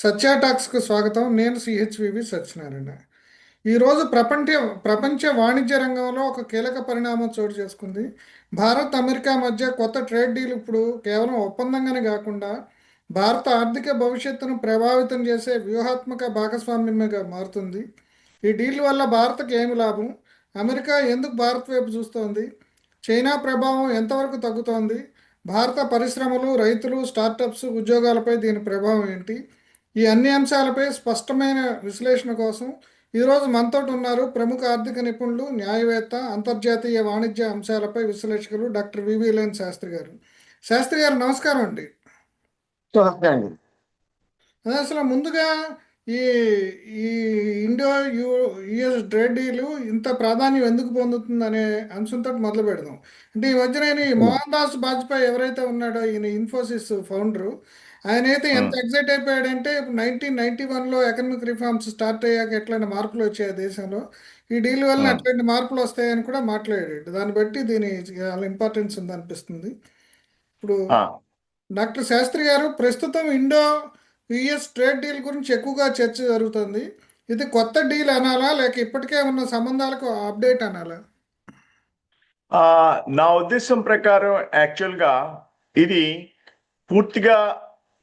సత్య టాక్స్కు స్వాగతం. నేను సిహెచ్వివి సత్యనారాయణ. ఈరోజు ప్రపంచ వాణిజ్య రంగంలో ఒక కీలక పరిణామం చోటు చేసుకుంది. భారత్ అమెరికా మధ్య కొత్త ట్రేడ్ డీల్ ఇప్పుడు కేవలం ఒప్పందంగానే కాకుండా భారత ఆర్థిక భవిష్యత్తును ప్రభావితం చేసే వ్యూహాత్మక భాగస్వామ్యంగా మారుతుంది. ఈ డీల్ వల్ల భారత్కి ఏమి లాభం? అమెరికా ఎందుకు భారత్ వైపు చూస్తోంది? చైనా ప్రభావం ఎంతవరకు తగ్గుతోంది? భారత పరిశ్రమలు, రైతులు, స్టార్టప్స్, ఉద్యోగాలపై దీని ప్రభావం ఏంటి? ఈ అన్ని అంశాలపై స్పష్టమైన విశ్లేషణ కోసం ఈరోజు మనతోటి ఉన్నారు ప్రముఖ ఆర్థిక నిపుణులు, న్యాయవేత్త, అంతర్జాతీయ వాణిజ్య అంశాలపై విశ్లేషకులు డాక్టర్ వివిఎల్ఎన్ శాస్త్రి గారు. శాస్త్రి గారు నమస్కారం అండి. చూడండి. అదే అసలు ముందుగా ఈ ఈ ఇండో యుఎస్ ట్రేడ్ డీలు ఇంత ప్రాధాన్యం ఎందుకు పొందుతుంది అనే అంశంతో మొదలు పెడదాం. అంటే ఈ మధ్యన ఈ మోహన్ దాస్ బాజ్పాయ్ ఎవరైతే ఉన్నాడో, ఈయన ఇన్ఫోసిస్ ఫౌండరు, ఆయన అయితే ఎంత ఎగ్జైట్ అయిపోయాడంటే, ఇప్పుడు 1991లో ఎకనామిక్ రిఫార్మ్స్ స్టార్ట్ అయ్యాక ఎట్లాంటి మార్పులు వచ్చాయి దేశంలో, ఈ డీల్ వల్ల అట్లాంటి మార్పులు వస్తాయని కూడా మాట్లాడాడు. దాన్ని బట్టి దీని చాలా ఇంపార్టెన్స్ ఉంది అనిపిస్తుంది. ఇప్పుడు డాక్టర్ శాస్త్రి గారు, ప్రస్తుతం ఇండో యుఎస్ ట్రేడ్ డీల్ గురించి ఎక్కువగా చర్చ జరుగుతుంది. ఇది కొత్త డీల్ అనాలా, లేక ఇప్పటికే ఉన్న సంబంధాలకు అప్డేట్ అనాలా? నా ఉద్దేశం ప్రకారం యాక్చువల్గా ఇది పూర్తిగా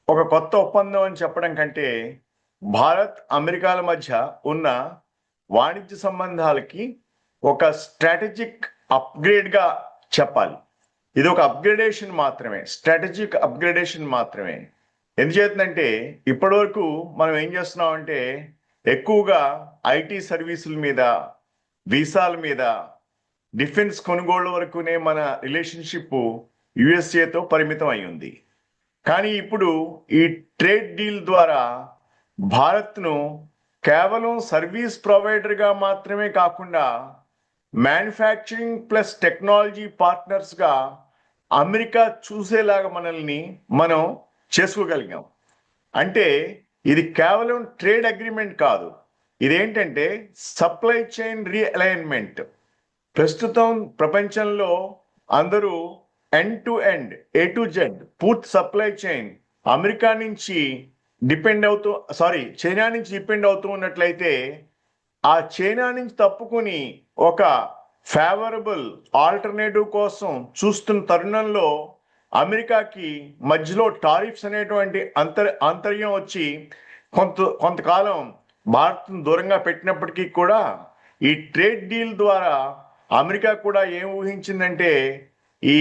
ఒక కొత్త ఒప్పందం అని చెప్పడం కంటే భారత్ అమెరికాల మధ్య ఉన్న వాణిజ్య సంబంధాలకి ఒక స్ట్రాటజిక్ అప్గ్రేడ్గా చెప్పాలి. ఇది ఒక అప్గ్రేడేషన్ మాత్రమే, స్ట్రాటజిక్ అప్గ్రేడేషన్ మాత్రమే. ఎందుచేతంటే ఇప్పటివరకు మనం ఏం చేస్తున్నామంటే ఎక్కువగా ఐటీ సర్వీసుల మీద, వీసాల మీద, డిఫెన్స్ కొనుగోళ్ల వరకునే మన రిలేషన్షిప్ యుఎస్ఏతో పరిమితం అయి ఉంది. కానీ ఇప్పుడు ఈ ట్రేడ్ డీల్ ద్వారా భారత్ను కేవలం సర్వీస్ ప్రొవైడర్గా మాత్రమే కాకుండా మ్యానుఫ్యాక్చరింగ్ ప్లస్ టెక్నాలజీ పార్ట్నర్స్గా అమెరికా చూసేలాగా మనం చేసుకోగలిగాం. అంటే ఇది కేవలం ట్రేడ్ అగ్రిమెంట్ కాదు, ఇదేంటంటే సప్లై చైన్ రీఅలైన్మెంట్. ప్రస్తుతం ప్రపంచంలో అందరూ end to end, A to Z పూర్తి సప్లై చైన్ అమెరికా నుంచి చైనా నుంచి డిపెండ్ అవుతూ ఉన్నట్లయితే, ఆ చైనా నుంచి తప్పుకుని ఒక ఫేవరబుల్ ఆల్టర్నేటివ్ కోసం చూస్తున్న తరుణంలో అమెరికాకి మధ్యలో టారిఫ్స్ అనేటువంటి అంతర్యం వచ్చి కొంతకాలం భారత్ను దూరంగా పెట్టినప్పటికీ కూడా ఈ ట్రేడ్ డీల్ ద్వారా అమెరికా కూడా ఏం ఊహించిందంటే ఈ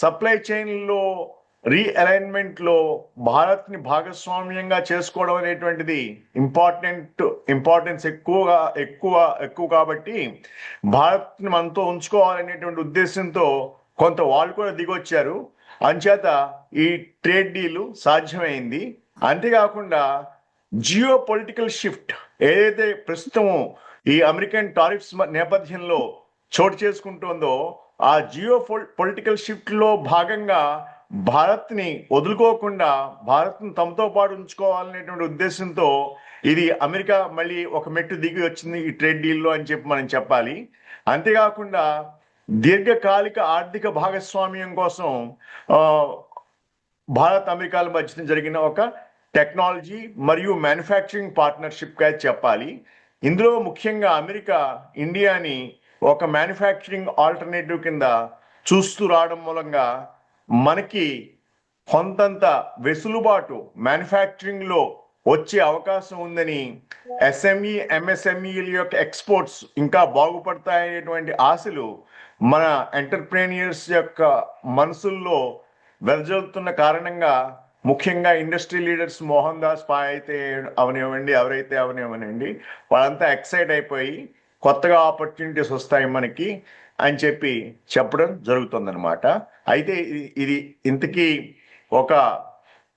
సప్లై చైన్లో రీఅలైన్మెంట్లో భారత్ని భాగస్వామ్యంగా చేసుకోవడం అనేటువంటిది ఇంపార్టెన్స్ ఎక్కువ కాబట్టి భారత్ని మనతో ఉంచుకోవాలనేటువంటి ఉద్దేశంతో కొంత వాళ్ళు కూడా దిగొచ్చారు. అంచేత ఈ ట్రేడ్ డీల్ సాధ్యమైంది. అంతేకాకుండా జియో పొలిటికల్ షిఫ్ట్ ఏదైతే ప్రస్తుతం ఈ అమెరికన్ టారిఫ్స్ నేపథ్యంలో చోటు చేసుకుంటుందో, ఆ జియో పొలిటికల్ షిఫ్ట్ లో భాగంగా భారత్ని వదులుకోకుండా భారత్ని తమతో పాటు ఉంచుకోవాలనేటువంటి ఉద్దేశంతో ఇది అమెరికా మళ్ళీ ఒక మెట్టు దిగి వచ్చింది ఈ ట్రేడ్ డీల్లో అని చెప్పి మనం చెప్పాలి. అంతేకాకుండా దీర్ఘకాలిక ఆర్థిక భాగస్వామ్యం కోసం భారత్ అమెరికాల మధ్య జరిగిన ఒక టెక్నాలజీ మరియు మ్యానుఫ్యాక్చరింగ్ పార్ట్నర్షిప్గా చెప్పాలి. ఇందులో ముఖ్యంగా అమెరికా ఇండియాని ఒక మ్యానుఫ్యాక్చరింగ్ ఆల్టర్నేటివ్ కింద చూస్తూ రావడం మూలంగా మనకి కొంతంత వెసులుబాటు మ్యానుఫ్యాక్చరింగ్లో వచ్చే అవకాశం ఉందని, ఎస్ఎంఈ ఎంఎస్ఎంఈల యొక్క ఎక్స్పోర్ట్స్ ఇంకా బాగుపడతాయనేటువంటి ఆశలు మన ఎంటర్ప్రెన్యూర్స్ యొక్క మనసుల్లో వెదజల్లుతున్న కారణంగా ముఖ్యంగా ఇండస్ట్రీ లీడర్స్ మోహన్ దాస్ పాయ్ అయితే అవనివ్వండి, ఎవరైతే అవనివ్వనండి, వాళ్ళంతా ఎక్సైట్ అయిపోయి కొత్తగా ఆపర్చునిటీస్ వస్తాయి మనకి అని చెప్పడం జరుగుతుందన్నమాట. అయితే ఇది ఇంతకీ ఒక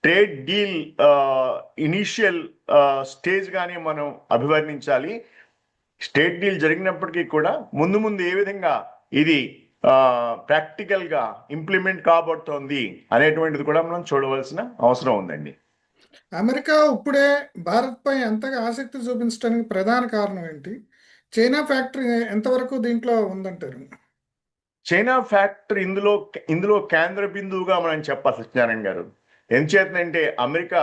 ట్రేడ్ డీల్ ఇనీషియల్ స్టేజ్ గానే మనం అభివర్ణించాలి. స్టేట్ డీల్ జరిగినప్పటికీ కూడా ముందు ఏ విధంగా ఇది ప్రాక్టికల్ గా ఇంప్లిమెంట్ కాబడుతోంది అనేటువంటిది కూడా మనం చూడవలసిన అవసరం ఉందండి. అమెరికా ఇప్పుడే భారత్పై ఎంతగా ఆసక్తి చూపించడానికి ప్రధాన కారణం ఏంటి? చైనా ఫ్యాక్టరీ ఎంతవరకు దీంట్లో ఉందంటారు? చైనా ఫ్యాక్టరీ ఇందులో కేంద్ర బిందువుగా మనం చెప్పాలి సత్యనారాయణ గారు. ఎంచేతంటే అమెరికా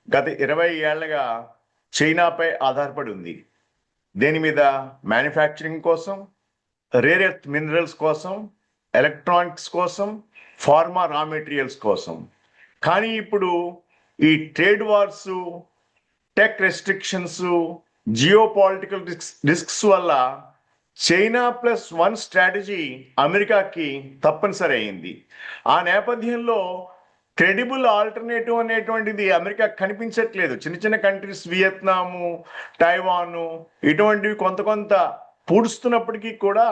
గత 20 ఏళ్లుగా చైనాపై ఆధారపడి ఉంది. దేని మీద? మ్యానుఫ్యాక్చరింగ్ కోసం, రేర్ ఎర్త్ మినరల్స్ కోసం, ఎలక్ట్రానిక్స్ కోసం, ఫార్మా రా మెటీరియల్స్ కోసం. కానీ ఇప్పుడు ఈ trade wars, tech restrictions, geo political risks వల్ల చైనా ప్లస్ వన్ స్ట్రాటజీ అమెరికాకి తప్పనిసరి అయింది. ఆ నేపథ్యంలో క్రెడిబుల్ ఆల్టర్నేటివ్ అనేటువంటిది అమెరికా కనిపించట్లేదు. చిన్న చిన్న కంట్రీస్ వియత్నాము, టైవాను ఇటువంటివి కొంత కొంత పూడుస్తున్నప్పటికీ కూడా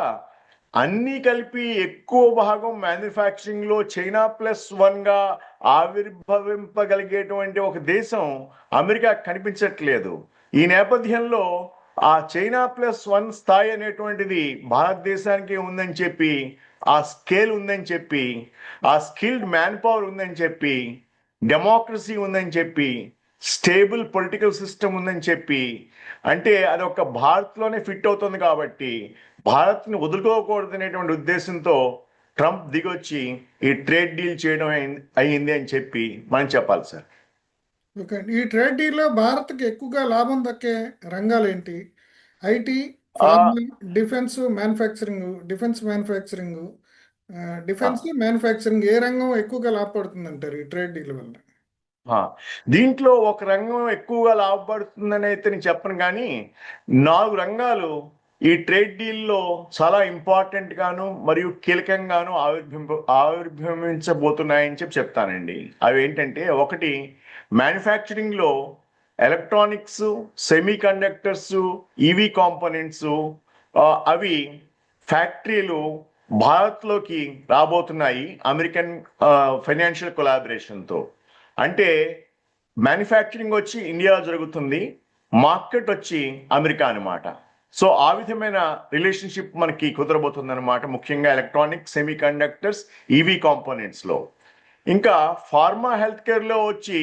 అన్నీ కలిపి ఎక్కువ భాగం మ్యానుఫ్యాక్చరింగ్ లో చైనా ప్లస్ వన్ గా ఆవిర్భవింపగలిగేటువంటి ఒక దేశం అమెరికా కనిపించట్లేదు. ఈ నేపథ్యంలో ఆ చైనా ప్లస్ వన్ స్థాయి అనేటువంటిది భారతదేశానికి ఉందని చెప్పి, ఆ స్కేల్ ఉందని చెప్పి, ఆ స్కిల్డ్ మ్యాన్ పవర్ ఉందని చెప్పి, డెమోక్రసీ ఉందని చెప్పి, స్టేబుల్ పొలిటికల్ సిస్టమ్ ఉందని చెప్పి, అంటే అది ఒక భారత్లోనే ఫిట్ అవుతుంది కాబట్టి భారత్ని వదులుకోకూడదు అనేటువంటి ఉద్దేశంతో ట్రంప్ దిగొచ్చి ఈ ట్రేడ్ డీల్ చేయడం అయింది అని చెప్పి మనం చెప్పాలి సార్. ఓకే అండి. ఈ ట్రేడ్ డీల్లో భారత్కి ఎక్కువగా లాభం దక్కే రంగాలు ఏంటి? ఐటీ, ఆ, ఫార్మా, డిఫెన్స్ మ్యానుఫ్యాక్చరింగ్, ఆ, డిఫెన్స్ మ్యానుఫ్యాక్చరింగ్ ఏ రంగం ఎక్కువగా లాభపడుతుంది అంటారు ఈ ట్రేడ్ డీల్ వల్ల? ఆ. దీంట్లో ఒక రంగం ఎక్కువగా లాభపడుతుందని అయితే నేను చెప్పను, కానీ 4 రంగాలు ఈ ట్రేడ్ డీల్లో చాలా ఇంపార్టెంట్ గాను మరియు కీలకంగాను ఆవిర్భవించబోతున్నాయని చెప్పి చెప్తానండి. అవి ఏంటంటే, ఒకటి మ్యానుఫ్యాక్చరింగ్ లో electronics, semi conductors, EV components, అవి ఫ్యాక్టరీలు భారత్లోకి రాబోతున్నాయి అమెరికన్ ఫైనాన్షియల్ కొలాబరేషన్తో. అంటే మ్యానుఫ్యాక్చరింగ్ వచ్చి ఇండియా జరుగుతుంది, మార్కెట్ వచ్చి అమెరికా అనమాట. సో ఆ విధమైన రిలేషన్షిప్ మనకి కుదరబోతుంది అనమాట, ముఖ్యంగా ఎలక్ట్రానిక్, సెమీ కండక్టర్స్, ఈవీ కాంపోనెంట్స్లో. ఇంకా ఫార్మా హెల్త్ కేర్లో వచ్చి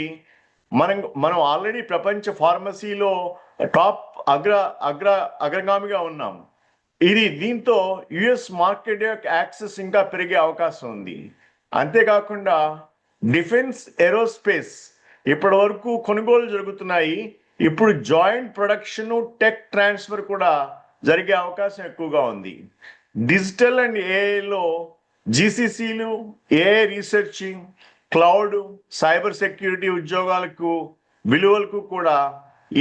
మనం ఆల్రెడీ ప్రపంచ ఫార్మసీలో టాప్ అగ్రగామిగా ఉన్నాం. దీంతో యుఎస్ మార్కెట్ యొక్క యాక్సెస్ ఇంకా పెరిగే అవకాశం ఉంది. అంతేకాకుండా డిఫెన్స్, ఏరోస్పేస్ ఇప్పటి వరకు కొనుగోలు జరుగుతున్నాయి. ఇప్పుడు జాయింట్ ప్రొడక్షన్, టెక్ ట్రాన్స్ఫర్ కూడా జరిగే అవకాశం ఎక్కువగా ఉంది. డిజిటల్ అండ్ ఏఐలో జీసీసీలు, AI researching, cloud, cyber security ఉద్యోగాలకు, విలువలకు కూడా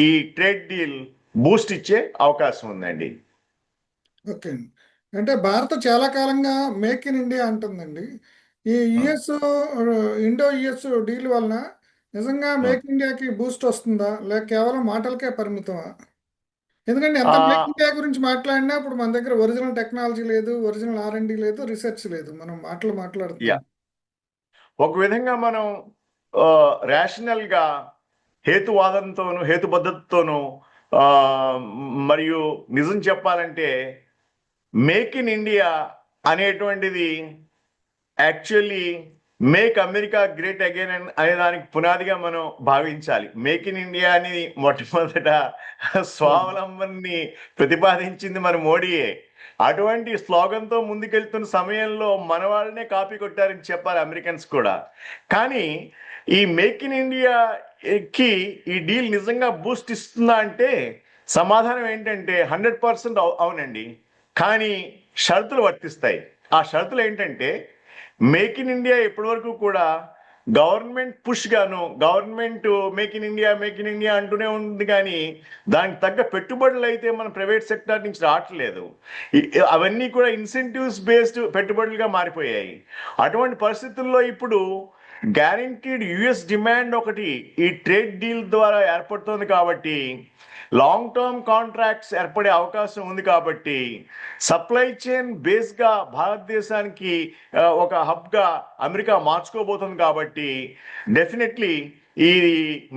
ఈ ట్రేడ్ డీల్ బూస్ట్ ఇచ్చే అవకాశం ఉందండి. ఓకే అండి. అంటే భారత్ చాలా కాలంగా మేక్ ఇన్ ఇండియా అంటుందండి. ఈ యుఎస్, ఇండో యుఎస్ డీల్ వలన నిజంగా మేక్ ఇన్ ఇండియాకి బూస్ట్ వస్తుందా, లేక కేవలం మాటలకే పరిమితమా? ఎందుకంటే ఎంత మేక్ ఆ ఇండియా గురించి మాట్లాడినా ఇప్పుడు మన దగ్గర ఒరిజినల్ టెక్నాలజీ లేదు, ఒరిజినల్ ఆర్ఎండి లేదు, రీసెర్చ్ లేదు. మనం యా, మాట్లాడుతున్నాం. ఒక విధంగా మనం రేషనల్ గా హేతువాదంతోనూ హేతుబద్ధతతోనూ ఆ, మరియు నిజం చెప్పాలంటే మేక్ ఇన్ ఇండియా అనేటువంటిది actually make America great again అనే దానికి పునాదిగా మనం భావించాలి. మేక్ ఇన్ ఇండియా అని మొట్టమొదట స్వావలంబన్ని ప్రతిపాదించింది మన మోడీయే. అటువంటి స్లోగన్తో ముందుకెళ్తున్న సమయంలో మన వాళ్ళనే కాపీ కొట్టారని చెప్పాలి అమెరికన్స్ కూడా. కానీ ఈ మేక్ ఇన్ ఇండియాకి ఈ డీల్ నిజంగా బూస్ట్ ఇస్తుందా అంటే సమాధానం ఏంటంటే 100% అవునండి. కానీ షరతులు వర్తిస్తాయి. ఆ షరతులు ఏంటంటే, మేక్ ఇన్ ఇండియా ఇప్పటి వరకు కూడా గవర్నమెంట్ పుష్ గాను, గవర్నమెంట్ మేక్ ఇన్ ఇండియా అంటూనే ఉంది, కానీ దానికి తగ్గ పెట్టుబడులు అయితే మన ప్రైవేట్ సెక్టర్ నుంచి రావట్లేదు. అవన్నీ కూడా ఇన్సెంటివ్స్ బేస్డ్ పెట్టుబడులుగా మారిపోయాయి. అటువంటి పరిస్థితుల్లో ఇప్పుడు గ్యారంటీడ్ యుఎస్ డిమాండ్ ఒకటి ఈ ట్రేడ్ డీల్ ద్వారా ఏర్పడుతోంది కాబట్టి, లాంగ్ టర్మ్ కాంట్రాక్ట్స్ ఏర్పడే అవకాశం ఉంది కాబట్టి, సప్లై చైన్ బేస్గా భారతదేశానికి ఒక హబ్గా అమెరికా మార్చుకోబోతుంది కాబట్టి డెఫినెట్లీ ఈ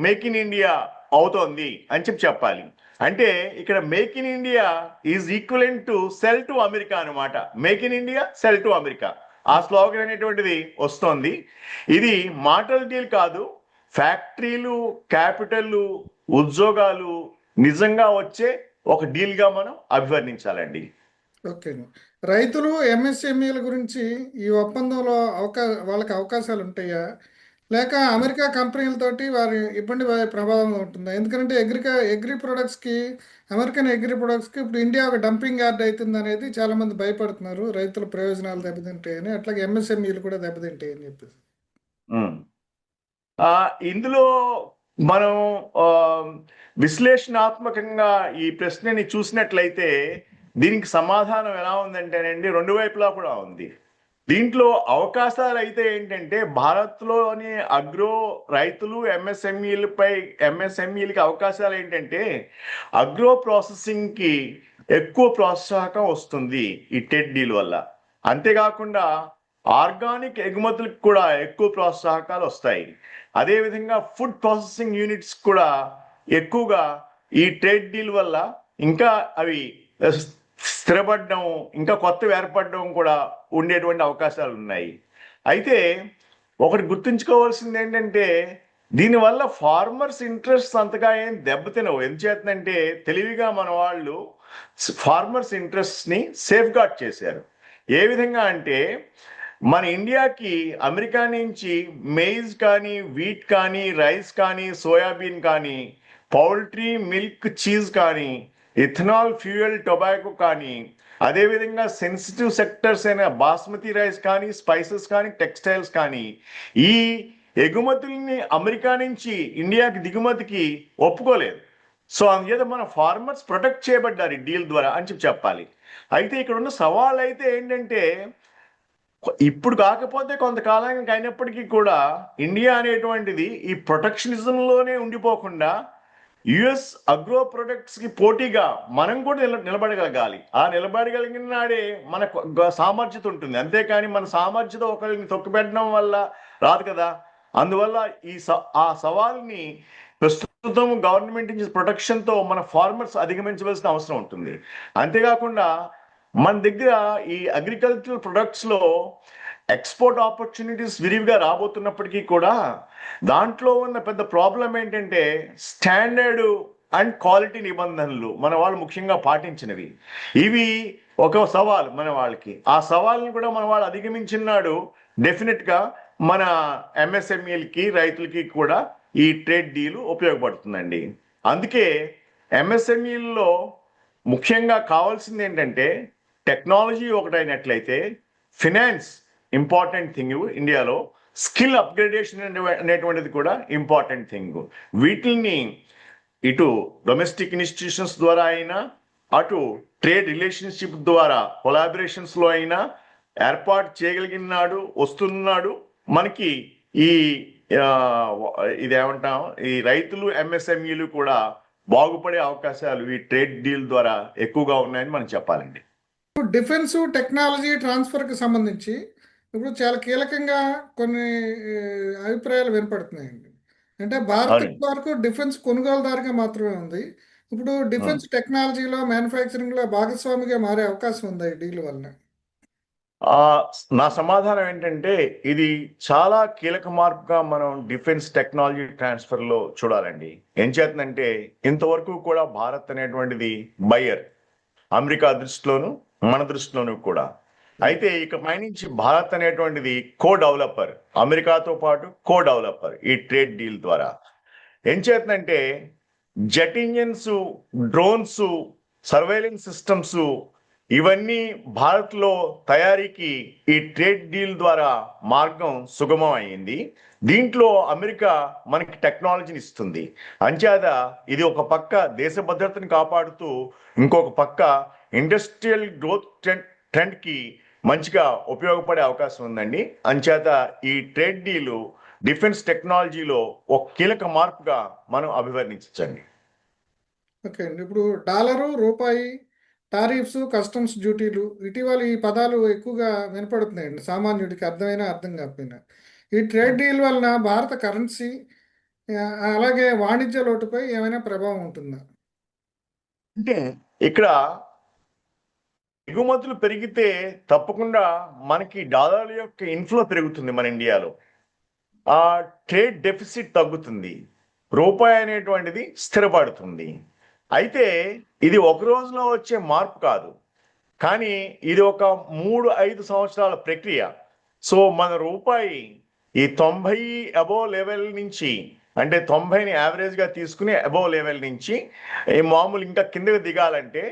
మేక్ ఇన్ ఇండియా అవుతోంది అని చెప్పాలి. అంటే ఇక్కడ make in India is equivalent to sell to America అనమాట. Make in India, sell to America, ఆ స్లోగన్ అనేటువంటిది వస్తోంది. ఇది మాటల డీల్ కాదు, ఫ్యాక్టరీలు, క్యాపిటల్, ఉద్యోగాలు నిజంగా వచ్చే ఒక డీల్గా మనం అభివర్ణించాలండి. ఓకే. రైతులు, ఎంఎస్ఎంఈల గురించి ఈ ఒప్పందంలో వాళ్ళకి అవకాశాలు ఉంటాయా? లేక అమెరికా కంపెనీలతోటి వారి ఇబ్బంది ప్రభావం ఉంటుందా? ఎందుకంటే అగ్రి ప్రొడక్ట్స్కి, అమెరికన్ అగ్రి ప్రొడక్ట్స్కి ఇప్పుడు ఇండియా ఒక డంపింగ్ యార్డ్ అవుతుంది అనేది చాలా మంది భయపడుతున్నారు. రైతుల ప్రయోజనాలు దెబ్బతింటాయని, అట్లాగే ఎంఎస్ఎంఈలు కూడా దెబ్బతింటాయని చెప్పేసి. ఉమ్. ఇందులో మనం ఆ, విశ్లేషణాత్మకంగా ఈ ప్రశ్నని చూసినట్లయితే దీనికి సమాధానం ఎలా ఉందంటేనండి, రెండు వైపులా కూడా ఉంది. దీంట్లో అవకాశాలు అయితే ఏంటంటే భారత్లోని అగ్రో రైతులు ఎంఎస్ఎంఈలకి అవకాశాలు ఏంటంటే అగ్రో ప్రాసెసింగ్కి ఎక్కువ ప్రోత్సాహకం వస్తుంది ఈ టెడ్ డీల్ వల్ల. అంతేకాకుండా ఆర్గానిక్ ఎగుమతులకు కూడా ఎక్కువ ప్రోత్సాహకాలు వస్తాయి. అదేవిధంగా ఫుడ్ ప్రాసెసింగ్ యూనిట్స్ కూడా ఎక్కువగా ఈ ట్రేడ్ డీల్ వల్ల ఇంకా అవి స్థిరపడడం, ఇంకా కొత్తవి ఏర్పడడం కూడా ఉండేటువంటి అవకాశాలు ఉన్నాయి. అయితే ఒకటి గుర్తుంచుకోవాల్సింది ఏంటంటే దీనివల్ల ఫార్మర్స్ ఇంట్రెస్ట్ అంతగా ఏం దెబ్బతినవు. ఎందుచేతంటే తెలివిగా మన వాళ్ళు ఫార్మర్స్ ఇంట్రెస్ట్ని సేఫ్ గార్డ్ చేశారు. ఏ విధంగా అంటే మన ఇండియాకి అమెరికా నుంచి మెయిజ్ కానీ, వీట్ కానీ, రైస్ కానీ, సోయాబీన్ కానీ, పౌల్ట్రీ, మిల్క్, చీజ్ కానీ, ఇథనాల్, ఫ్యూయల్, టొబాకో కానీ, అదేవిధంగా సెన్సిటివ్ సెక్టర్స్ అయిన బాస్మతి రైస్ కానీ, స్పైసెస్ కానీ, టెక్స్టైల్స్ కానీ ఈ ఎగుమతుల్ని అమెరికా నుంచి ఇండియాకి దిగుమతికి ఒప్పుకోలేదు. సో అందుచేత మన ఫార్మర్స్ ప్రొటెక్ట్ చేయబడ్డారు ఈ డీల్ ద్వారా అని చెప్పాలి. అయితే ఇక్కడ ఉన్న సవాల్ అయితే ఏంటంటే ఇప్పుడు కాకపోతే కొంతకాలానికి అయినప్పటికీ కూడా ఇండియా అనేటువంటిది ఈ ప్రొటెక్షనిజంలోనే ఉండిపోకుండా యుఎస్ అగ్రో ప్రొడక్ట్స్కి పోటీగా మనం కూడా నిలబడగలగాలి. ఆ నిలబడగలిగిన నాడే మన సామర్థ్యత ఉంటుంది. అంతేకాని మన సామర్థ్యత ఒకరిని తొక్కిపెట్టడం వల్ల రాదు కదా. అందువల్ల ఆ సవాల్ని ప్రస్తుతం గవర్నమెంట్ నుంచి ప్రొటెక్షన్తో మన ఫార్మర్స్ అధిగమించవలసిన అవసరం ఉంటుంది. అంతేకాకుండా మన దగ్గర ఈ అగ్రికల్చరల్ ప్రొడక్ట్స్లో ఎక్స్పోర్ట్ ఆపర్చునిటీస్ విరివిగా రాబోతున్నప్పటికీ కూడా దాంట్లో ఉన్న పెద్ద ప్రాబ్లం ఏంటంటే స్టాండర్డ్ అండ్ క్వాలిటీ నిబంధనలు మన వాళ్ళు ముఖ్యంగా పాటించినవి. ఇవి ఒక సవాల్ మన వాళ్ళకి. ఆ సవాల్ని కూడా మన వాళ్ళు అధిగమించినాడు డెఫినెట్గా మన ఎంఎస్ఎంఈలకి, రైతులకి కూడా ఈ ట్రేడ్ డీల్ ఉపయోగపడుతుందండి. అందుకే ఎంఎస్ఎంఈల్లో ముఖ్యంగా కావాల్సింది ఏంటంటే టెక్నాలజీ ఒకటైనట్లయితే ఫినాన్స్ ఇంపార్టెంట్ థింగ్. ఇండియాలో స్కిల్ అప్గ్రేడేషన్ అనేటువంటిది కూడా ఇంపార్టెంట్ థింగ్. వీటిని ఇటు డొమెస్టిక్ ఇన్స్టిట్యూషన్స్ ద్వారా అయినా, అటు ట్రేడ్ రిలేషన్షిప్ ద్వారా కొలాబరేషన్స్లో అయినా ఏర్పాటు చేయగలిగినాడు వస్తున్నాడు. మనకి ఈ ఇదేమంటాం, ఈ రైతులు, ఎంఎస్ఎంఈలు కూడా బాగుపడే అవకాశాలు ఈ ట్రేడ్ డీల్ ద్వారా ఎక్కువగా ఉన్నాయని మనం చెప్పాలండి. డిఫెన్స్ టెక్నాలజీ ట్రాన్స్ఫర్కి సంబంధించి ఇప్పుడు చాలా కీలకంగా కొన్ని అభిప్రాయాలు వినపడుతున్నాయండి. అంటే భారత్ వరకు డిఫెన్స్ కొనుగోలుదారుగా మాత్రమే ఉంది. ఇప్పుడు డిఫెన్స్ టెక్నాలజీలో, మ్యానుఫ్యాక్చరింగ్లో భాగస్వామిగా మారే అవకాశం ఉంది ఈ డీల్ వల్ల. నా సమాధానం ఏంటంటే ఇది చాలా కీలక మార్పుగా మనం డిఫెన్స్ టెక్నాలజీ ట్రాన్స్ఫర్లో చూడాలండి. ఏం చేస్తుందంటే ఇంతవరకు కూడా భారత్ అనేటువంటిది బయ్యర్, అమెరికా దృష్టిలోను మన దృష్టిలోనూ కూడా. అయితే ఇక పైనుంచి భారత్ అనేటువంటిది కో డెవలపర్, అమెరికాతో పాటు కో డెవలపర్ ఈ ట్రేడ్ డీల్ ద్వారా. ఏం చేస్తుందంటే jet engines, drones, surveillance systems ఇవన్నీ భారత్లో తయారీకి ఈ ట్రేడ్ డీల్ ద్వారా మార్గం సుగమం అయింది. దీంట్లో అమెరికా మనకి టెక్నాలజీని ఇస్తుంది. అంచేత ఇది ఒక పక్క దేశ భద్రతను కాపాడుతూ ఇంకొక పక్క ఇండస్ట్రియల్ గ్రోత్ ట్రెండ్కి మంచిగా ఉపయోగపడే అవకాశం ఉందండి. అంచేత ఈ ట్రేడ్ డీలు డిఫెన్స్ టెక్నాలజీలో ఒక కీలక మార్పుగా మనం అభివర్ణించండి. ఓకే అండి. ఇప్పుడు డాలరు, రూపాయి, టారిఫ్స్, కస్టమ్స్ డ్యూటీలు, ఇటీవల ఈ పదాలు ఎక్కువగా వినపడుతున్నాయండి సామాన్యుడికి అర్థమైనా అర్థం కాకపోయినా. ఈ ట్రేడ్ డీల్ వలన భారత కరెన్సీ అలాగే వాణిజ్య లోటుపై ఏమైనా ప్రభావం ఉంటుందా? అంటే ఇక్కడ ఎగుమతులు పెరిగితే తప్పకుండా మనకి డాలర్ యొక్క ఇన్ఫ్లో పెరుగుతుంది మన ఇండియాలో. ఆ ట్రేడ్ డెఫిసిట్ తగ్గుతుంది, రూపాయి అనేటువంటిది స్థిరపడుతుంది. అయితే ఇది ఒక రోజులో వచ్చే మార్పు కాదు, కానీ ఇది ఒక 3-5 సంవత్సరాల ప్రక్రియ. సో మన రూపాయి ఈ 90 అబోవ్ లెవెల్ నుంచి, అంటే 90ని యావరేజ్గా తీసుకుని అబోవ్ లెవెల్ నుంచి ఈ మామూలు ఇంకా కిందకి దిగాలంటే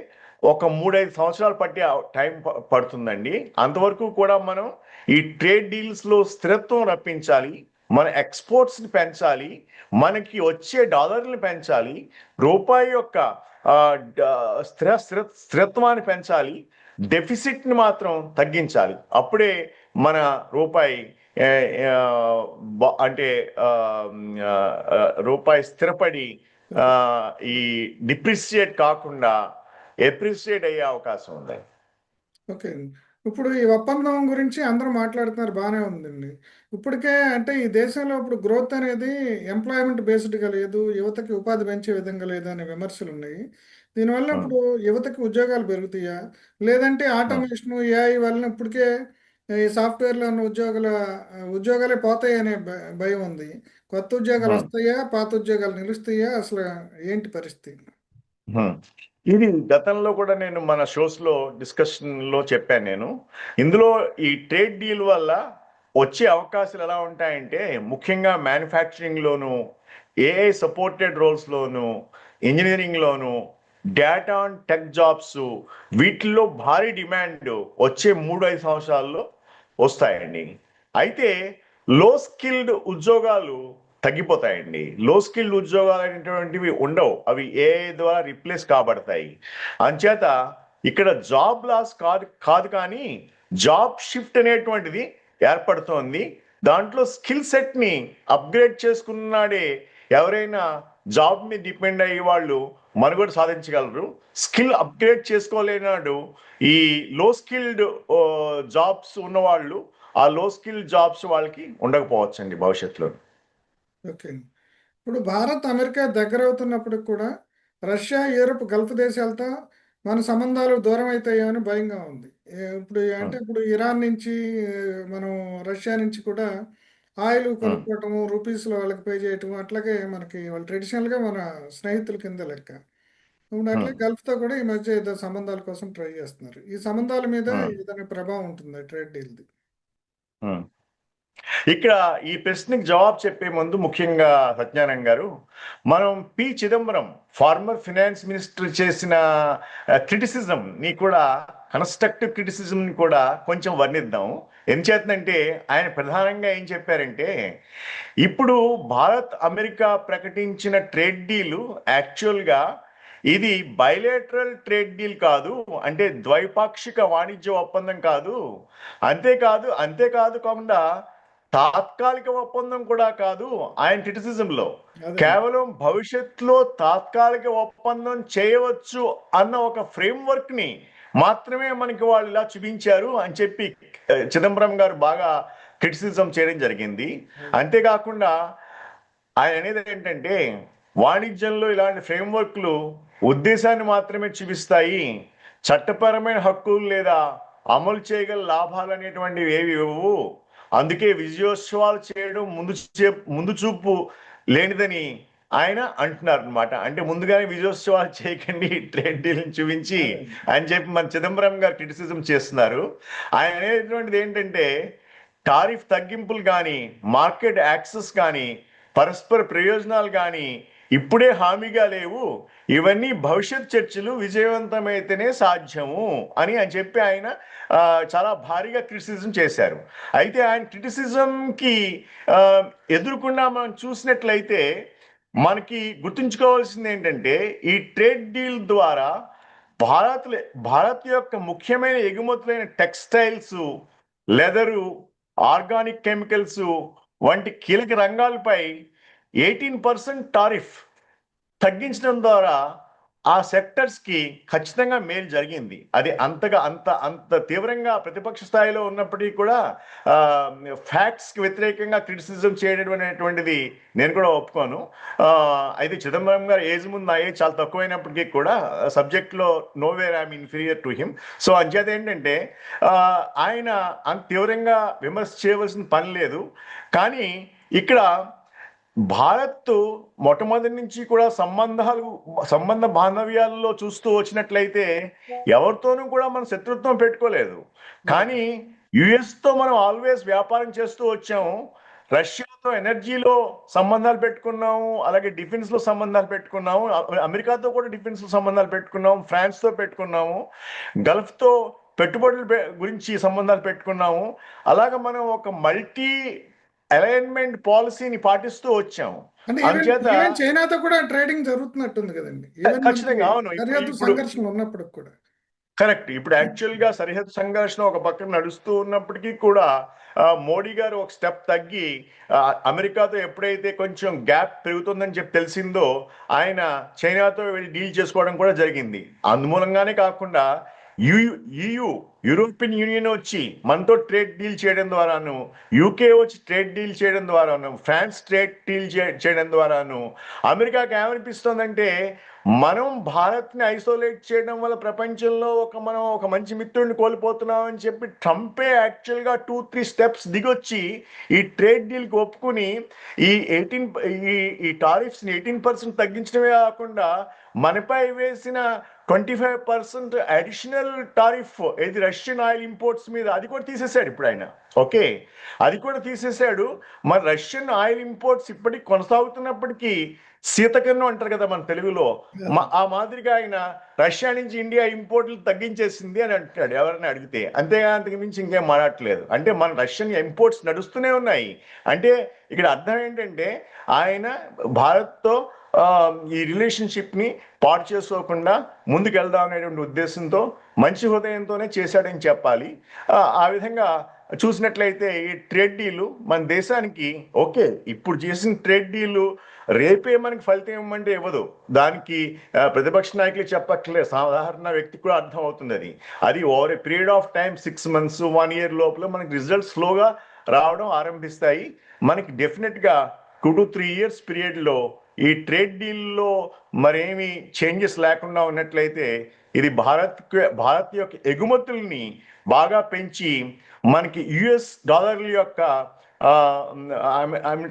ఒక 3-5 సంవత్సరాలు పట్టే టైం పడుతుందండి. అంతవరకు కూడా మనం ఈ ట్రేడ్ డీల్స్లో స్థిరత్వం రప్పించాలి, మన ఎక్స్పోర్ట్స్ని పెంచాలి, మనకి వచ్చే డాలర్ని పెంచాలి, రూపాయి యొక్క ఆ, స్థిరత్వాన్ని పెంచాలి, డెఫిసిట్ని మాత్రం తగ్గించాలి. అప్పుడే మన రూపాయి ఏ, ఆ, అంటే ఆ, ఆ, రూపాయి స్థిరపడి ఆ, ఈ డిప్రిసియేట్ కాకుండా ఎప్రిసియేట్ అయ్యే అవకాశం ఉంది. ఓకే. ఇప్పుడు ఈ ఒప్పందం గురించి అందరూ మాట్లాడుతున్నారు, బాగానే ఉందండి. ఇప్పటికే అంటే ఈ దేశంలో ఇప్పుడు గ్రోత్ అనేది ఎంప్లాయ్మెంట్ బేస్డ్గా లేదు, యువతకి ఉపాధి పెంచే విధంగా లేదు అనే విమర్శలు ఉన్నాయి. దీనివల్ల ఉం, ఇప్పుడు యువతకి ఉద్యోగాలు పెరుగుతాయా, లేదంటే ఉం, ఆటోమేషన్ ఏఐ వలన ఇప్పటికే ఈ సాఫ్ట్వేర్లో ఉన్న ఉద్యోగాలే పోతాయి అనే భయం ఉంది. కొత్త ఉద్యోగాలు ఉం. వస్తాయా, పాత ఉద్యోగాలు నిలుస్తాయా, అసలు ఏంటి పరిస్థితి? హ్మ్. ఇది గతంలో కూడా నేను మన షోస్‌లో డిస్కషన్‌లో చెప్పాను నేను. ఇందులో ఈ ట్రేడ్ డీల్ వల్ల వచ్చే అవకాశాలు ఎలా ఉంటాయంటే, ముఖ్యంగా మ్యానుఫ్యాక్చరింగ్‌లోను, ఏఐ సపోర్టెడ్ రోల్స్‌లోను, ఇంజినీరింగ్‌లోను, డేటా అండ్ టెక్ జాబ్సు, వీటిల్లో భారీ డిమాండ్ వచ్చే 3-5 సంవత్సరాల్లో వస్తాయండి. అయితే లో స్కిల్డ్ ఉద్యోగాలు తగ్గిపోతాయండి. లో స్కిల్డ్ ఉద్యోగాలు అనేటువంటివి ఉండవు. అవి ఏఐ ద్వారా రిప్లేస్ కాబడతాయి. అంచేత ఇక్కడ జాబ్ లాస్ కాదు కాదు కానీ జాబ్ షిఫ్ట్ అనేటువంటిది ఏర్పడుతోంది. దాంట్లో స్కిల్ సెట్ని అప్గ్రేడ్ చేసుకున్నాడే ఎవరైనా జాబ్ మీద డిపెండ్ అయ్యే వాళ్ళు మనుగడ సాధించగలరు. స్కిల్ అప్గ్రేడ్ చేసుకోలేనాడు ఈ లో స్కిల్డ్ జాబ్స్ ఉన్నవాళ్ళు, ఆ లో స్కిల్ జాబ్స్ వాళ్ళకి ఉండకపోవచ్చండి భవిష్యత్తులో. ఓకే. ఇప్పుడు భారత్ అమెరికా దగ్గర అవుతున్నప్పటికి కూడా రష్యా, యూరప్, గల్ఫ్ దేశాలతో మన సంబంధాలు దూరం అవుతాయేమని భయంగా ఉంది. ఉం, ఇప్పుడు ఇరాన్ నుంచి మనం రష్యా నుంచి కూడా ఆయిల్ ఉం, కొనుక్కోవటము, రూపీస్లో వాళ్ళకి పే చేయటం, అట్లాగే మనకి వాళ్ళు ట్రెడిషనల్గా మన స్నేహితుల కింద లెక్క. ఇప్పుడు ఉం, అట్లే గల్ఫ్తో కూడా ఈ మధ్య ఏదో సంబంధాల కోసం ట్రై చేస్తున్నారు. ఈ సంబంధాల మీద ఉం, ఏదైనా ప్రభావం ఉంటుందా ట్రేడ్ డీల్ది? ఉం. ఇక్కడ ఈ ప్రశ్నకి జవాబు చెప్పే ముందు ముఖ్యంగా సత్యనారాయణ గారు, మనం చిదంబరం ఫార్మర్ ఫినాన్స్ మినిస్టర్ చేసిన క్రిటిసిజం ని కూడా, కన్స్ట్రక్టివ్ క్రిటిసిజం ని కూడా కొంచెం వర్ణిద్దాం. ఎంచేతనంటే ఆయన ప్రధానంగా ఏం చెప్పారంటే, ఇప్పుడు భారత్ అమెరికా ప్రకటించిన ట్రేడ్ డీలు యాక్చువల్గా ఇది బైలేటరల్ ట్రేడ్ డీల్ కాదు, అంటే ద్వైపాక్షిక వాణిజ్య ఒప్పందం కాదు. అంతేకాదు కాకుండా తాత్కాలిక ఒప్పందం కూడా కాదు. ఆయన క్రిటిసిజంలో అదే. కేవలం భవిష్యత్తులో తాత్కాలిక ఒప్పందం చేయవచ్చు అన్న ఒక ఫ్రేమ్వర్క్ ని మాత్రమే మనకి వాళ్ళు ఇలా చూపించారు అని చెప్పి చిదంబరం గారు బాగా క్రిటిసిజం చేయడం జరిగింది. అంతేకాకుండా ఆయన అనేది ఏంటంటే, వాణిజ్యంలో ఇలాంటి ఫ్రేమ్వర్క్లు ఉద్దేశాన్ని మాత్రమే చూపిస్తాయి, చట్టపరమైన హక్కులు లేదా అమలు చేయగల లాభాలు అనేటువంటివి ఏవి ఇవ్వవు. అందుకే విజయోత్సవాలు చేయడం ముందు చూపు లేనిదని ఆయన అంటున్నారు అనమాట. అంటే ముందుగానే విజయోత్సవాలు చేయకండి ట్రేడ్ డీల్ని చూపించి అదే. అని చెప్పి మన చిదంబరం గారు క్రిటిసిజం చేస్తున్నారు. ఆయన అనేటువంటిది ఏంటంటే, టారిఫ్ తగ్గింపులు కానీ, మార్కెట్ యాక్సెస్ కానీ, పరస్పర ప్రయోజనాలు కానీ ఇప్పుడే హామీగా లేవు. ఇవన్నీ భవిష్యత్ చర్చలు విజయవంతమైతేనే సాధ్యము అని చెప్పి ఆయన చాలా భారీగా క్రిటిసిజం చేశారు. అయితే ఆయన క్రిటిసిజంకి ఆ, ఎదురుకుండా మనం చూసినట్లయితే మనకి గుర్తుంచుకోవాల్సింది ఏంటంటే, ఈ ట్రేడ్ డీల్ ద్వారా భారత్ భారత్ యొక్క ముఖ్యమైన ఎగుమతులైన టెక్స్టైల్స్, లెదరు, ఆర్గానిక్ కెమికల్స్ వంటి కీలక రంగాలపై 18% టారిఫ్ తగ్గించడం ద్వారా ఆ సెక్టర్స్ కి ఖచ్చితంగా మేలు జరిగింది. అది అంతగా అంత అంత తీవ్రంగా ప్రతిపక్ష స్థాయిలో ఉన్నప్పటికీ కూడా ఫ్యాక్ట్స్ కి వ్యతిరేకంగా క్రిటిసిజం చేయడం అనేటువంటిది నేను కూడా ఒప్పుకోను. ఆ, అయితే చిదంబరం గారు ఏజ్ ముందు నా ఏజ్ చాలా తక్కువైనప్పటికీ కూడా సబ్జెక్ట్ లో nowhere I'm inferior to him. So అంచేత ఏంటంటే ఆ, ఆయన అంత తీవ్రంగా విమర్శ చేయవలసిన పని లేదు. కానీ ఇక్కడ భారత్ మొట్టమొదటి నుంచి కూడా సంబంధ బాంధవ్యాల్లో చూస్తూ వచ్చినట్లయితే ఎవరితోనూ కూడా మనం శత్రుత్వం పెట్టుకోలేదు. కానీ యుఎస్ తో మనం ఆల్వేస్ వ్యాపారం చేస్తూ వచ్చాము. రష్యాతో ఎనర్జీలో సంబంధాలు పెట్టుకున్నాము, అలాగే డిఫెన్స్ లో సంబంధాలు పెట్టుకున్నాము, అమెరికాతో కూడా డిఫెన్స్ లో సంబంధాలు పెట్టుకున్నాము, ఫ్రాన్స్ తో పెట్టుకున్నాము, గల్ఫ్ తో పెట్టుబడుల గురించి సంబంధాలు పెట్టుకున్నాము. అలాగ మనం ఒక మల్టీ అలైన్మెంట్ పాలసీని పాటిస్తూ వచ్చాము. అంటే ఈవెన్ అందుచేత ఈవెన్ చైనాతో కూడా ట్రేడింగ్ జరుగుతున్నట్టుంది కదండి, ఈవెన్ మనకి ఖచ్చితంగా అవును. సరిహద్దు ఇప్పుడు సంఘర్షణలు ఉన్నప్పటికి కూడా. కరెక్ట్. ఇప్పుడు యాక్చువల్ గా సరిహద్దు సంఘర్షణ ఒక పక్కన నడుస్తూ ఉన్నప్పటికీ కూడా మోడీ గారు ఒక స్టెప్ తగ్గి అమెరికాతో ఎప్పుడైతే కొంచెం గ్యాప్ పెరుగుతుందని చెప్పి తెలిసిందో ఆయన చైనాతో వెళ్ళి డీల్ చేసుకోవడం కూడా జరిగింది. అందుమూలంగానే కాకుండా EU యూరోపియన్ యూనియన్ వచ్చి మనతో ట్రేడ్ డీల్ చేయడం ద్వారాను, యూకే వచ్చి ట్రేడ్ డీల్ చేయడం ద్వారాను, ఫ్రాన్స్ ట్రేడ్ డీల్ చేయడం ద్వారాను అమెరికాకి ఏమనిపిస్తుందంటే మనం భారత్ని ఐసోలేట్ చేయడం వల్ల ప్రపంచంలో మనం ఒక మంచి మిత్రుడిని కోల్పోతున్నాం అని చెప్పి ట్రంపే యాక్చువల్గా 2-3 స్టెప్స్ దిగొచ్చి ఈ ట్రేడ్ డీల్కి ఒప్పుకుని ఈ 18% తగ్గించడమే కాకుండా మనపై వేసిన 25% అడిషనల్ టారిఫ్ ఏది రష్యన్ ఆయిల్ ఇంపోర్ట్స్ మీద అది కూడా తీసేశాడు ఇప్పుడు ఆయన. ఓకే, అది కూడా తీసేశాడు. మరి రష్యన్ ఆయిల్ ఇంపోర్ట్స్ ఇప్పటికి కొనసాగుతున్నప్పటికీ శీతకన్నం అంటారు కదా మన తెలుగులో, ఆ మాదిరిగా ఆయన రష్యా నుంచి ఇండియా ఇంపోర్ట్లు తగ్గించేసింది అని అంటాడు ఎవరైనా అడిగితే. అంతేగా, అంతకు మించి ఇంకేం మాట్లాడట్లేదు. అంటే మన రష్యన్ ఇంపోర్ట్స్ నడుస్తూనే ఉన్నాయి. అంటే ఇక్కడ అర్థం ఏంటంటే ఆయన భారత్తో ఈ రిలేషన్షిప్ని పాడు చేసుకోకుండా ముందుకు వెళ్దాం అనేటువంటి ఉద్దేశంతో మంచి హృదయంతోనే చేశాడని చెప్పాలి. ఆ విధంగా చూసినట్లయితే ఈ ట్రేడ్ డీలు మన దేశానికి ఓకే, ఇప్పుడు చేసిన ట్రేడ్ డీలు రేపే మనకి ఫలితం ఇవ్వమంటే ఇవ్వదు. దానికి ప్రతిపక్ష నాయకులు చెప్పట్లేదు, సాధారణ వ్యక్తికి కూడా అర్థం అవుతుంది. అది over a period of time 6 months 1 year లోపల మనకి రిజల్ట్స్ స్లోగా రావడం ఆరంభిస్తాయి. మనకి డెఫినెట్గా 2 to 3 years పీరియడ్లో ఈ ట్రేడ్ డీల్లో మరేమి చేంజెస్ లేకుండా ఉన్నట్లయితే ఇది భారత్ యొక్క ఎగుమతుల్ని బాగా పెంచి మనకి US$ యొక్క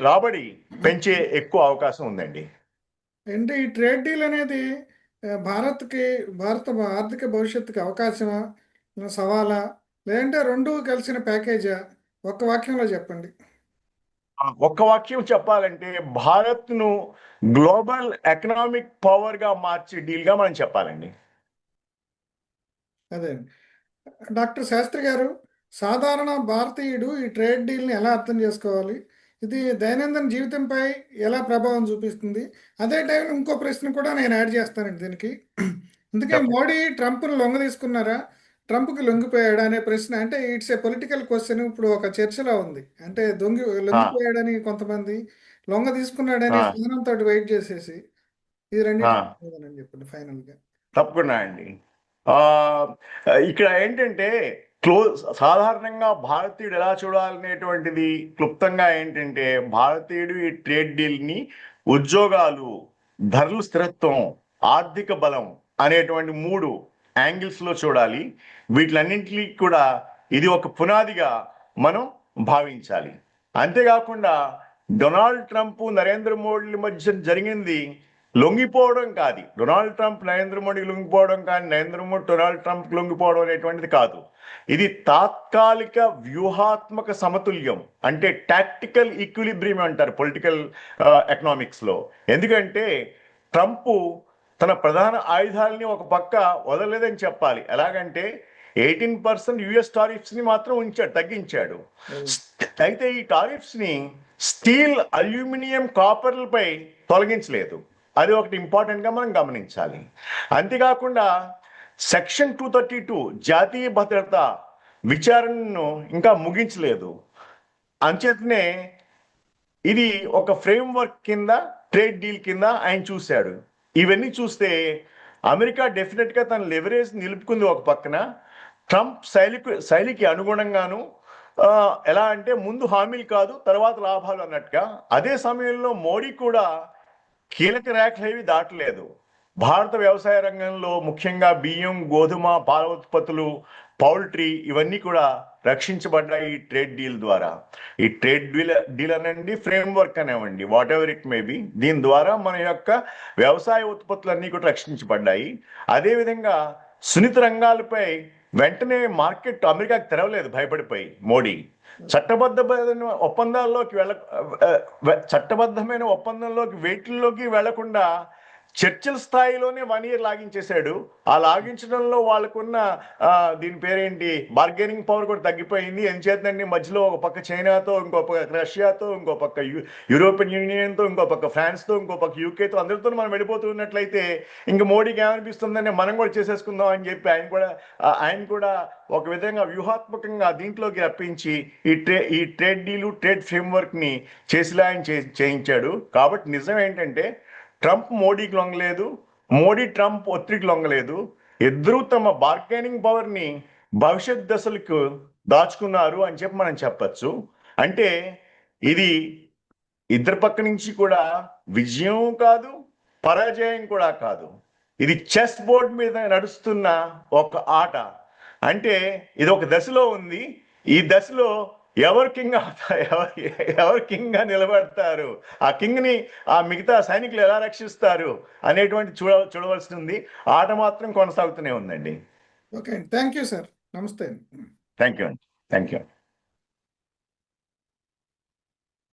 రాబడి పెంచే ఎక్కువ అవకాశం ఉందండి. అంటే ఈ ట్రేడ్ డీల్ అనేది భారత్కి, భారత ఆర్థిక భవిష్యత్తుకి అవకాశమా, సవాలా, లేదంటే రెండు కలిసిన ప్యాకేజా? ఒక్క వాక్యంలో చెప్పండి. ఒక్క వాక్యం చెప్పాలంటే భారత్ను గ్లోబల్ ఎకనామిక్ పవర్గా మార్చే డీల్గా మనం చెప్పాలండి. అదే డాక్టర్ శాస్త్రి గారు, సాధారణ భారతీయుడు ఈ ట్రేడ్ డీల్ని ఎలా అర్థం చేసుకోవాలి? ఇది దైనందిన జీవితంపై ఎలా ప్రభావం చూపిస్తుంది? అదే టైం ఇంకో ప్రశ్న కూడా నేను యాడ్ చేస్తానండి దీనికి. అందుకే మోడీ ట్రంప్ను లొంగ తీసుకున్నారా, ట్రంప్కి లొంగిపోయాడా అనే ప్రశ్న. అంటే ఇట్స్ ఏ పొలిటికల్ క్వశ్చన్. ఇప్పుడు ఒక చర్చలో ఉంది. అంటే లొంగిపోయాడని కొంతమంది, లొంగ తీసుకున్నాడని స్నానంతో వెయిట్ చేసేసి, ఇది రెండింటి చెప్పండి ఫైనల్గా. తప్పకుండా అండి. ఇక్కడ ఏంటంటే సాధారణంగా భారతీయుడు ఎలా చూడాలనేటువంటిది క్లుప్తంగా ఏంటంటే భారతీయుడు ఈ ట్రేడ్ డీల్ని ఉద్యోగాలు, ధరల స్థిరత్వం, ఆర్థిక బలం అనేటువంటి 3 యాంగిల్స్లో చూడాలి. వీటిలన్నింటినీ కూడా ఇది ఒక పునాదిగా మనం భావించాలి. అంతేకాకుండా డొనాల్డ్ ట్రంప్ నరేంద్ర మోడీ మధ్య జరిగింది లొంగిపోవడం కాదు. డొనాల్డ్ ట్రంప్ నరేంద్ర మోడీకి లొంగిపోవడం కానీ, నరేంద్ర మోడీ డొనాల్డ్ ట్రంప్ లొంగిపోవడం అనేటువంటిది కాదు. ఇది తాత్కాలిక వ్యూహాత్మక సమతుల్యం, అంటే టాక్టికల్ ఈక్విలిబ్రియం అంటారు పొలిటికల్ ఎకనామిక్స్లో. ఎందుకంటే ట్రంప్ తన ప్రధాన ఆయుధాలని ఒక పక్క వదలలేదని చెప్పాలి. ఎలాగంటే 18% US టారిఫ్స్ని మాత్రం తగ్గించాడు. అయితే ఈ టారిఫ్స్ని స్టీల్, అల్యూమినియం, కాపర్లపై తొలగించలేదు. అది ఒకటి ఇంపార్టెంట్గా మనం గమనించాలి. అంతేకాకుండా సెక్షన్ 232 జాతీయ భద్రత విచారణను ఇంకా ముగించలేదు. అంచేతనే ఇది ఒక ఫ్రేమ్వర్క్ కింద, ట్రేడ్ డీల్ కింద ఆయన చూశాడు. ఇవన్నీ చూస్తే అమెరికా డెఫినెట్గా తన లెవరేజ్ నిలుపుకుంది ఒక పక్కన. ట్రంప్ శైలికి అనుగుణంగాను ఎలా అంటే ముందు హామీలు కాదు తర్వాత లాభాలు అన్నట్టుగా. అదే సమయంలో మోడీ కూడా కీలక రేఖలు ఏవి దాటలేదు. భారత వ్యవసాయ రంగంలో ముఖ్యంగా బియ్యం, గోధుమ, పాల ఉత్పత్తులు, పౌల్ట్రీ ఇవన్నీ కూడా రక్షించబడ్డాయి ఈ ట్రేడ్ డీల్ ద్వారా. ఈ ట్రేడ్ డీల్ అనండి, ఫ్రేమ్వర్క్ అనేవండి, whatever it may be, దీని ద్వారా మన యొక్క వ్యవసాయ ఉత్పత్తులన్నీ కూడా రక్షించబడ్డాయి. అదేవిధంగా సున్నిత రంగాలపై వెంటనే మార్కెట్ అమెరికాకి తెరవలేదు భయపడిపోయి మోడీ. చట్టబద్ధమైన ఒప్పందాల్లోకి చట్టబద్ధమైన ఒప్పందంలోకి వేటిల్లోకి వెళ్లకుండా చర్చల స్థాయిలోనే 1 year లాగించేశాడు. ఆ లాగించడంలో వాళ్ళకున్న దీని పేరేంటి బార్గెనింగ్ పవర్ కూడా తగ్గిపోయింది. ఎంచేతండి మధ్యలో ఒక పక్క చైనాతో, ఇంకో పక్క రష్యాతో, ఇంకో పక్క యూరోపియన్ యూనియన్తో, ఇంకో పక్క ఫ్రాన్స్తో, ఇంకో పక్క యూకేతో అందరితో మనం వెళ్ళిపోతున్నట్లయితే ఇంక మోడీకి ఏమనిపిస్తుందని మనం కూడా చేసేసుకుందాం అని చెప్పి ఆయన కూడా ఒక విధంగా వ్యూహాత్మకంగా దీంట్లోకి రప్పించి ఈ ట్రేడ్ డీలు, ట్రేడ్ ఫ్రేమ్వర్క్ని చేసిలా ఆయన చేయించాడు. కాబట్టి నిజం ఏంటంటే ట్రంప్ మోడీకి లొంగలేదు, మోడీ ట్రంప్ ఒత్తిడికి లొంగలేదు. ఇద్దరూ తమ బార్గెనింగ్ పవర్ని భవిష్యత్ దశలకు దాచుకున్నారు అని చెప్పి మనం చెప్పచ్చు. అంటే ఇది ఇద్దరి పక్క నుంచి కూడా విజయం కాదు, పరాజయం కూడా కాదు. ఇది చెస్ బోర్డ్ మీద నడుస్తున్న ఒక ఆట. అంటే ఇది ఒక దశలో ఉంది. ఈ దశలో ఎవరు కింగ్ గా నిలబడతారు, ఆ కింగ్ ని ఆ మిగతా సైనికులు ఎలా రక్షిస్తారు అనేటువంటి చూడవలసి ఉంది. ఆట మాత్రం కొనసాగుతూనే ఉందండి. Okay, thank you sir. నమస్తే. థ్యాంక్ యూ అండి. Thank you.